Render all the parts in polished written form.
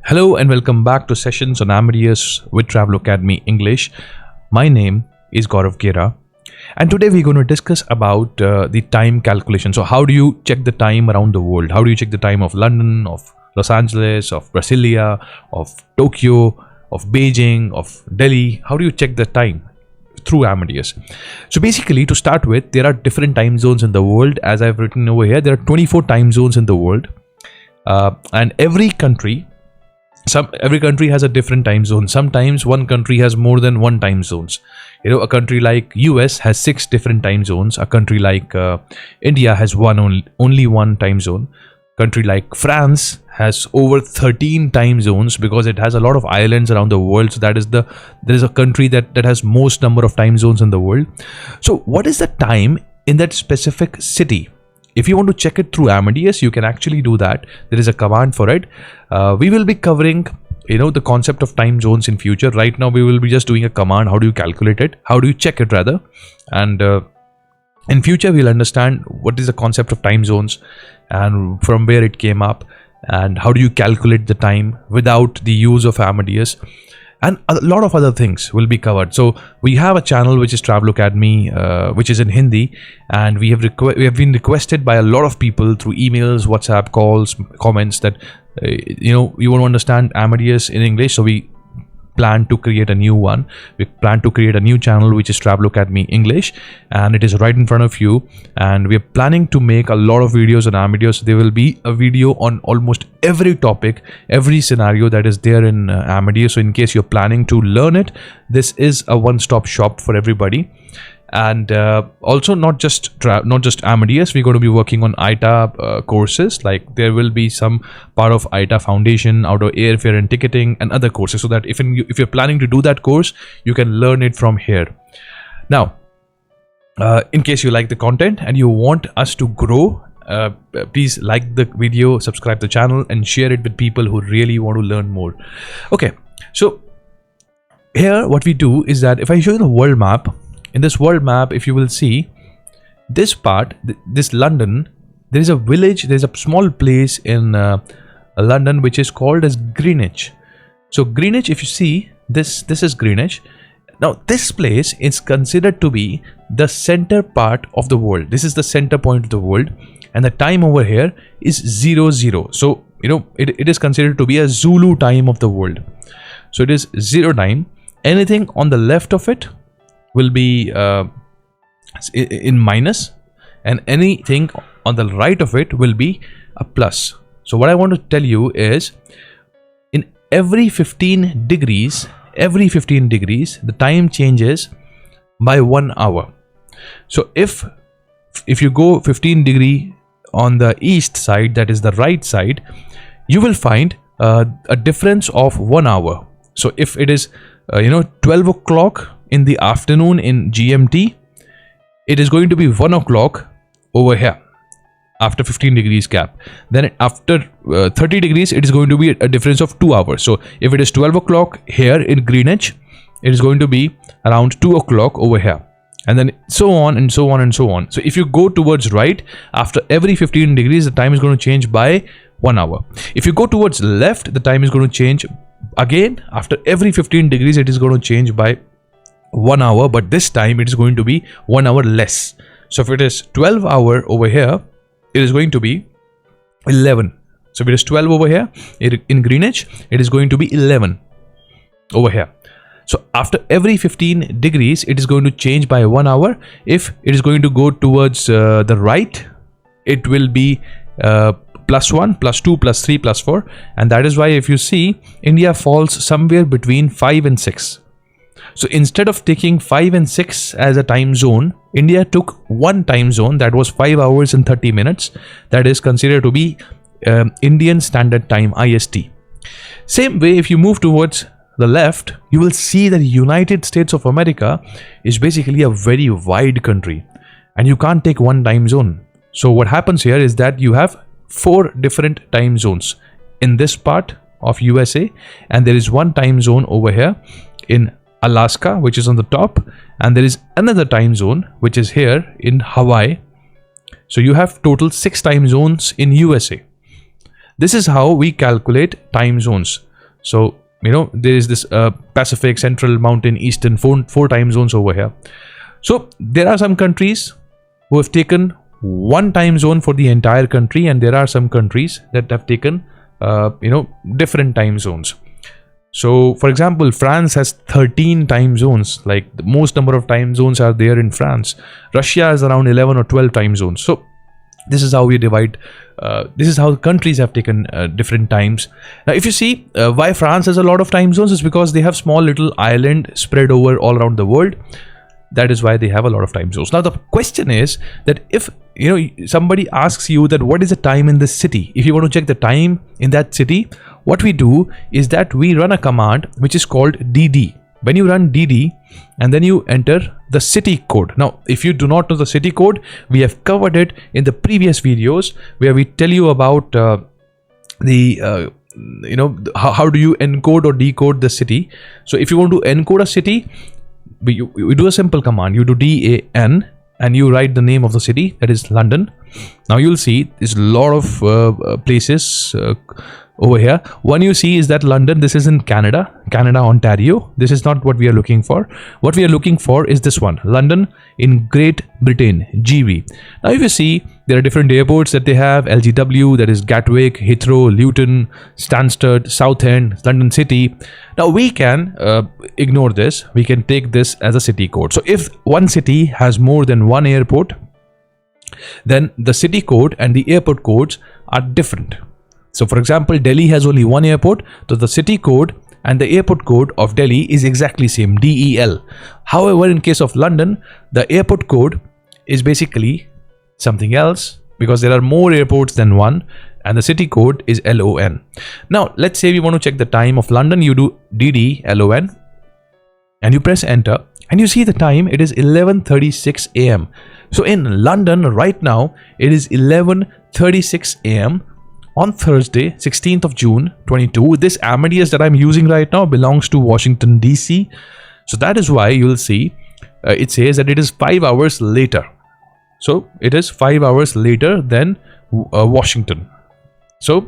Hello and welcome back to sessions on Amadeus with Travelocademy English. My name is Gaurav Gera, and today we're going to discuss about the time calculation. So how do you check the time around the world? How do you check the time of London, of Los Angeles, of Brasilia, of Tokyo, of Beijing, of Delhi? How do you check the time through Amadeus? So basically, to start with, there are different time zones in the world. As I've written over here, there are 24 time zones in the world, and every country has a different time zone. Sometimes one country has more than one time zones. A country like US has 6 different time zones. A country like India has only one time zone. Country like France has over 13 time zones because it has a lot of islands around the world. So there is a country that has most number of time zones in the world. So what is the time in that specific city? If you want to check it through Amadeus, you can actually do that. There is a command for it. We will be covering, the concept of time zones in future. Right now, we will be just doing a command. How do you calculate it? How do you check it rather? And in future, we'll understand what is the concept of time zones and from where it came up and how do you calculate the time without the use of Amadeus. And a lot of other things will be covered. So we have a channel which is Travelocademy, which is in Hindi, and we have been requested by a lot of people through emails, WhatsApp calls, comments that you want to understand Amadeus in English. So we plan to create a new one. We plan to create a new channel which is Travelocademy English, and it is right in front of you. And we are planning to make a lot of videos on Amadeus. There will be a video on almost every topic, every scenario that is there in Amadeus. So in case you're planning to learn it, this is a one-stop shop for everybody. And also not just Amadeus, we're going to be working on ITA courses. Like there will be some part of ITA Foundation, out of airfare and ticketing and other courses, so that if you're planning to do that course, you can learn it from here. Now, in case you like the content and you want us to grow, please like the video, subscribe the channel and share it with people who really want to learn more. Okay, so here what we do is that if I show you the world map, in this world map, if you will see this part, this London, there is a village, there's a small place in London which is called as Greenwich. So Greenwich, if you see this is Greenwich. Now this place is considered to be the center part of the world. This is the center point of the world, and the time over here is 00. So it is considered to be a Zulu time of the world. So it is 0 time. Anything on the left of it will be in minus, and anything on the right of it will be a plus. So what I want to tell you is, in every 15 degrees, the time changes by 1 hour. So if you go 15 degree on the east side, that is the right side, you will find a difference of 1 hour. So if it is 12 o'clock in the afternoon in GMT, it is going to be 1 o'clock over here after 15 degrees gap. Then after 30 degrees, it is going to be a difference of 2 hours. So if it is 12 o'clock here in Greenwich, it is going to be around 2 o'clock over here, and then so on and so on and so on. So if you go towards right, after every 15 degrees, the time is going to change by 1 hour. If you go towards left, the time is going to change again. After every 15 degrees, it is going to change by 1 hour, but this time it is going to be 1 hour less. So if it is 12 hour over here, it is going to be 11. So if it is 12 over here in Greenwich, it is going to be 11 over here. So after every 15 degrees, it is going to change by 1 hour. If it is going to go towards the right, it will be +1, +2, +3, +4. And that is why if you see, India falls somewhere between 5 and 6. So instead of taking 5 and 6 as a time zone, India took one time zone that was 5 hours and 30 minutes. That is considered to be Indian Standard Time, IST. Same way, if you move towards the left, you will see that the United States of America is basically a very wide country, and you can't take one time zone. So what happens here is that you have 4 different time zones in this part of USA, and there is one time zone over here in Alaska, which is on the top, and there is another time zone which is here in Hawaii. So you have total 6 time zones in USA. This is how we calculate time zones. So there is this Pacific, Central, Mountain, Eastern, four time zones over here. So there are some countries who have taken one time zone for the entire country, and there are some countries that have taken different time zones. So for example, France has 13 time zones. Like the most number of time zones are there in France. Russia has around 11 or 12 time zones. So this is how we divide. This is how countries have taken different times. Now if you see why France has a lot of time zones, is because they have small little island spread over all around the world. That is why they have a lot of time zones. Now the question is that if somebody asks you that what is the time in this city, if you want to check the time in that city, what we do is that we run a command which is called dd. When you run dd and then you enter the city code. Now if you do not know the city code, we have covered it in the previous videos where we tell you about how do you encode or decode the city. So if you want to encode a city, we do a simple command. You do DAN and you write the name of the city, that is London. Now you'll see there's a lot of places over here. One you see is that London. This is in Canada, Ontario. This is not what we are looking for. What we are looking for is this one, London in Great Britain, GB. Now if you see, there are different airports that they have. LGW, that is Gatwick, Heathrow, Luton, Stansted, Southend, London City. Now we can ignore this. We can take this as a city code. So if one city has more than one airport, then the city code and the airport codes are different. So for example, Delhi has only one airport, so the city code and the airport code of Delhi is exactly same, DEL. However, in case of London, the airport code is basically something else because there are more airports than one, and the city code is LON. Now let's say we want to check the time of London. You do DD LON and you press enter and you see the time. It is 11:36 AM. So in London right now it is 11:36 AM on Thursday, 16th of June 22. This Amadeus that I'm using right now belongs to Washington DC. So that is why you'll see it says that it is 5 hours later. So it is 5 hours later than Washington. So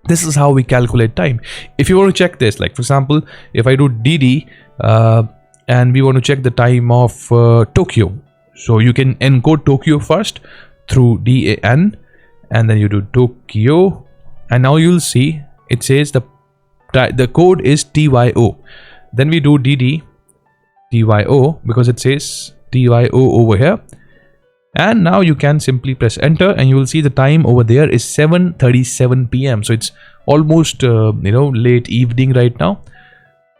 this is how we calculate time. If you want to check this, like for example, if I do DD and we want to check the time of Tokyo. So you can encode Tokyo first through DAN and then you do Tokyo, and now you'll see it says the code is TYO. Then we do DD TYO because it says TYO over here, and now you can simply press enter and you will see the time over there is 7:37 PM. So it's almost late evening right now.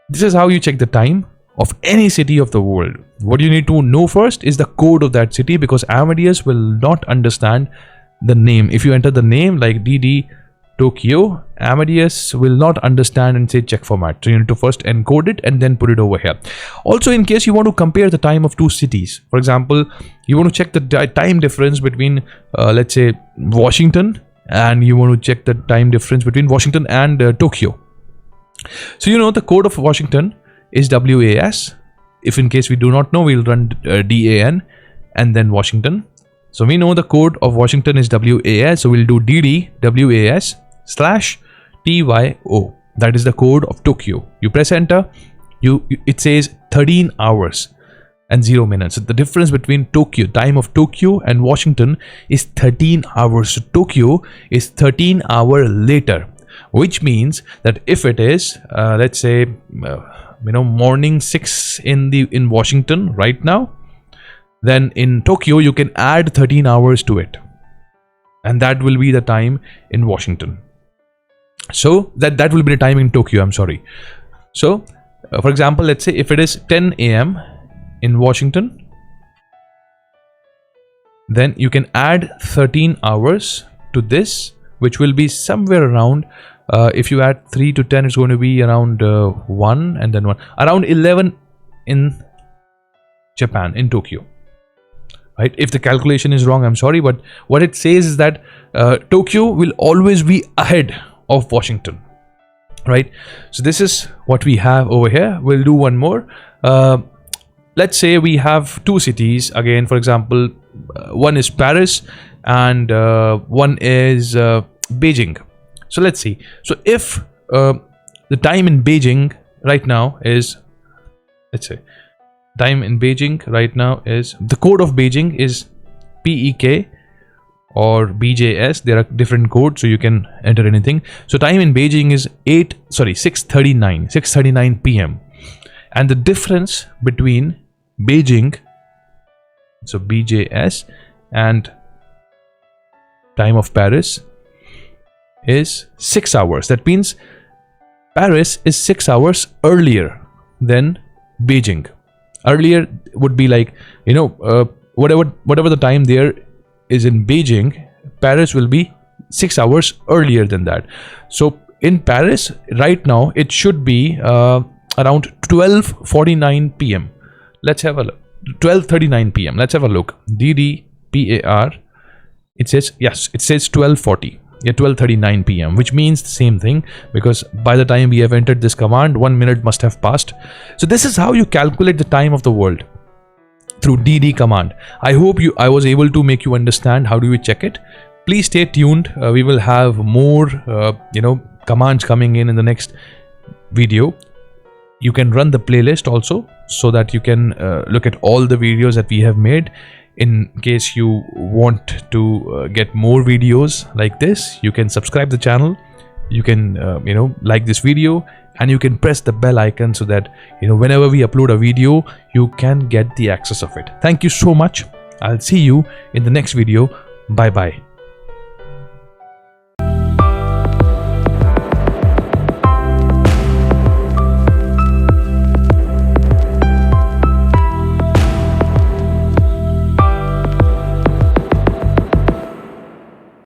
This is how you check the time of any city of the world. What you need to know first is the code of that city, because Amadeus will not understand the name. If you enter the name like DD Tokyo, Amadeus will not understand and say check format. So you need to first encode it and then put it over here. Also, in case you want to compare the time of two cities, for example, you want to check the time difference between let's say Washington, and you want to check the time difference between Washington and Tokyo. So the code of Washington is WAS. If in case we do not know, we'll run DAN and then Washington. So we know the code of Washington is WAS, so we'll do DD WAS / TYO. That is the code of Tokyo. You press enter, it says 13 hours and 0 minutes. So the difference between Tokyo, time of Tokyo and Washington is 13 hours. So Tokyo is 13 hours later, which means that if it is let's say morning 6 in Washington right now, then in Tokyo you can add 13 hours to it, and that will be the time in Washington. So that will be the time in Tokyo, I'm sorry. So for example, let's say if it is 10 AM in Washington, then you can add 13 hours to this, which will be somewhere around if you add 3 to 10, it's going to be around 1 and then 1, around 11 in Japan, in Tokyo. Right? If the calculation is wrong, I'm sorry, but what it says is that Tokyo will always be ahead of Washington, right? So this is what we have over here. We'll do one more. Let's say we have two cities again. For example, one is Paris and one is Beijing. So let's see. So if the time in Beijing right now is, let's say, time in Beijing right now is, the code of Beijing is PEK or BJS. There are different codes, so you can enter anything. So time in Beijing is 6:39 p.m. And the difference between Beijing, so BJS, and time of Paris is 6 hours. That means Paris is 6 hours earlier than Beijing. Earlier would be like, whatever the time there is in Beijing, Paris will be 6 hours earlier than that. So in Paris right now, it should be around 12:49 p.m. Let's have a look. 12:39 p.m. Let's have a look. DDPAR. It says, yes, it says 12:40. Yeah, 12:39 p.m. which means the same thing, because by the time we have entered this command, 1 minute must have passed. So this is how you calculate the time of the world, through DD command. I hope I was able to make you understand how do we check it. Please stay tuned. We will have more commands coming in the next video. You can run the playlist also, so that you can look at all the videos that we have made. In case you want to get more videos like this, you can subscribe the channel. You can like this video, and you can press the bell icon so that whenever we upload a video, you can get the access of it. Thank you so much. I'll see you in the next video. Bye bye.